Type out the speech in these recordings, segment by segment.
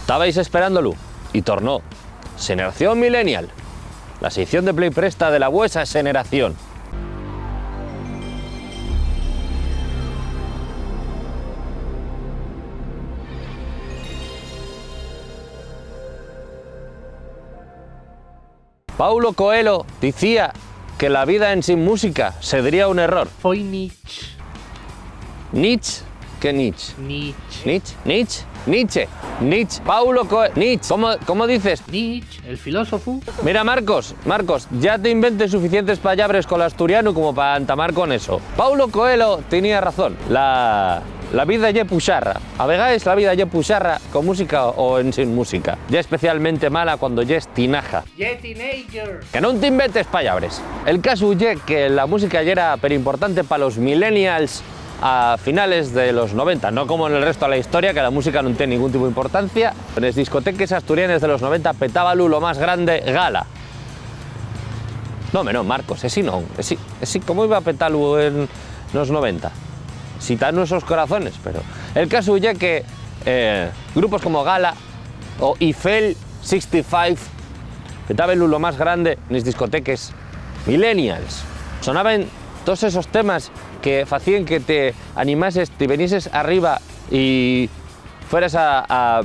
Estabais esperándolo y tornó. Generación Millennial, la sección de Play Presta de la vuesa generación. Paulo Coelho decía que la vida en sin música sería un error. Foi Nietzsche. Nietzsche, ¿qué Nietzsche? Nietzsche. Nietzsche, Nietzsche, Nietzsche, Nietzsche, Paulo Coelho, Nietzsche, ¿cómo dices? Nietzsche, el filósofo. Mira, Marcos, ya te inventes suficientes palabras con el asturiano como para entamar con eso. Paulo Coelho tenía razón, la vida ya puxarra. A veces la vida ya puxarra con música o sin música. Ya especialmente mala cuando ya es tinaja. Yeah, teenager. Que no te inventes palabras. El caso es que la música ya era pero importante para los millennials a finales de los 90, no como en el resto de la historia, que la música no tiene ningún tipo de importancia. En las discotecas asturianas de los 90 petaba lo más grande gala. No, Marcos, ese no, ese ¿cómo iba a petarlo en los 90? Si tan nuestros corazones, pero... El caso es que grupos como Gala o Eiffel 65 petaban lo más grande en las discotecas millennials. Sonaban todos esos temas que hacían que te animases, te venieses arriba y fueras a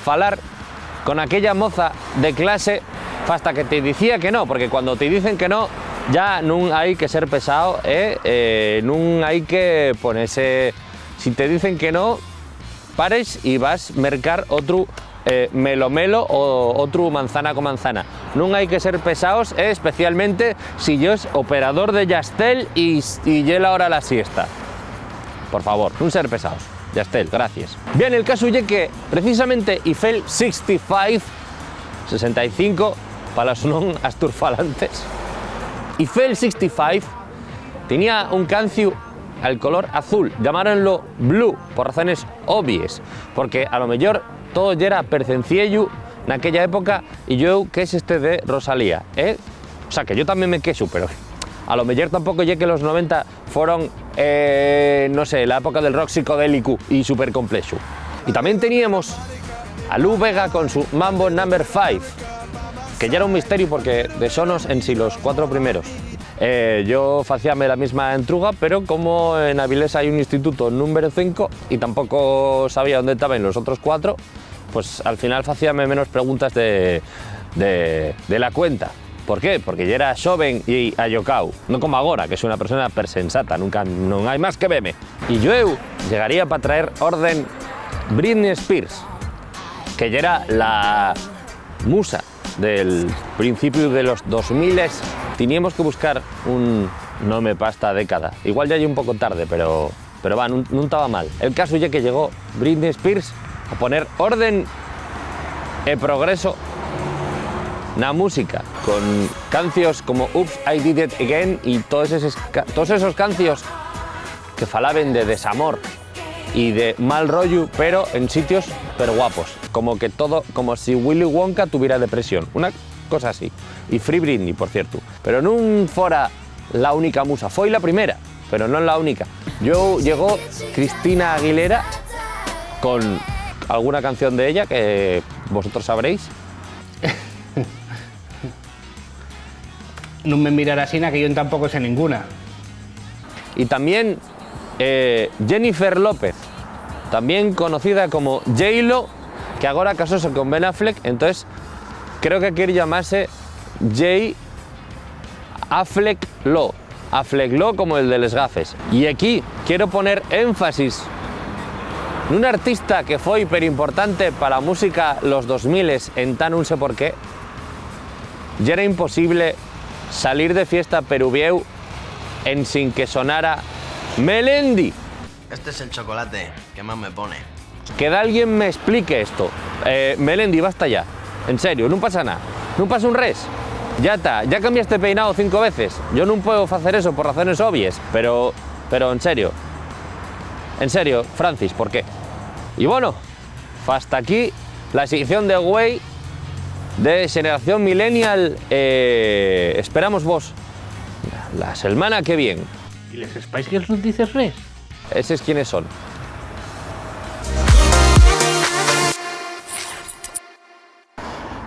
falar con aquella moza de clase hasta que te decía que no, porque cuando te dicen que no, ya no hay que ser pesado, no hay que ponerse... Si te dicen que no, pares y vas a mercar otro melo o otro manzana con manzana. No hay que ser pesados, especialmente si yo es operador de Yastel y ya la hora de la siesta. Por favor, no ser pesados. Yastel, gracias. Bien, el caso es que precisamente Eiffel 65, para los no asturfalantes, Eiffel 65 tenía un cancio al color azul, llamaronlo Blue, por razones obvias, porque a lo mejor todo ya era percenciello en aquella época y yo que es este de Rosalía, O sea, que yo también me quejo, pero a lo mejor tampoco ya que los 90 fueron, no sé, la época del rock psicodélico y súper complejo. Y también teníamos a Lou Bega con su Mambo No. 5, que ya era un misterio porque de sonos en sí los 4 primeros. Yo hacíame la misma entruga, pero como en Avilés hay un instituto número 5 y tampoco sabía dónde estaban los otros 4, pues al final hacíame menos preguntas de la cuenta. ¿Por qué? Porque ya era joven y ayocao, no como ahora, que soy una persona persensata, nunca no hay más que verme. Y yo llegaría para traer orden Britney Spears, que ya era la musa del principio de los 2000. Teníamos que buscar un nombre para esta década. Igual ya hay un poco tarde, pero va, no estaba mal. El caso es que llegó Britney Spears a poner orden e progreso na música, con canciones como Oops, I Did It Again y todos esos canciones que falaban de desamor y de mal rollo, pero en sitios pero guapos, como que todo, como si Willy Wonka tuviera depresión, una cosa así. Y Free Britney, por cierto, pero no fuera la única musa, fue la primera, pero no la única. Llegó Cristina Aguilera con alguna canción de ella que vosotros sabréis. No me mirarás así, que yo tampoco sé ninguna. Y también Jennifer López, también conocida como J-Lo, que ahora casóse con Ben Affleck, entonces creo que quiere llamarse J. Affleck Lo. Affleck Lo como el de les gafes. Y aquí quiero poner énfasis en un artista que fue hiper importante para la música los 2000 en tan un sé por qué. Ya era imposible salir de fiesta peruvieu en sin que sonara Melendi. Este es el chocolate que más me pone. Que alguien me explique esto. Melendi, basta ya. En serio, no pasa nada. No pasa un res. Ya está, ya cambiaste peinado 5 veces. Yo no puedo hacer eso por razones obvias, pero en serio. En serio, Francis, ¿por qué? Y bueno, hasta aquí la sección de Güey de Generación Millennial. Esperamos vos la semana que viene. ¿Y les Spice Girls no dices res? ¿Esos quiénes son?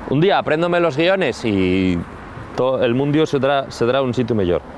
Un día apréndome los guiones y todo el mundo será un sitio mejor.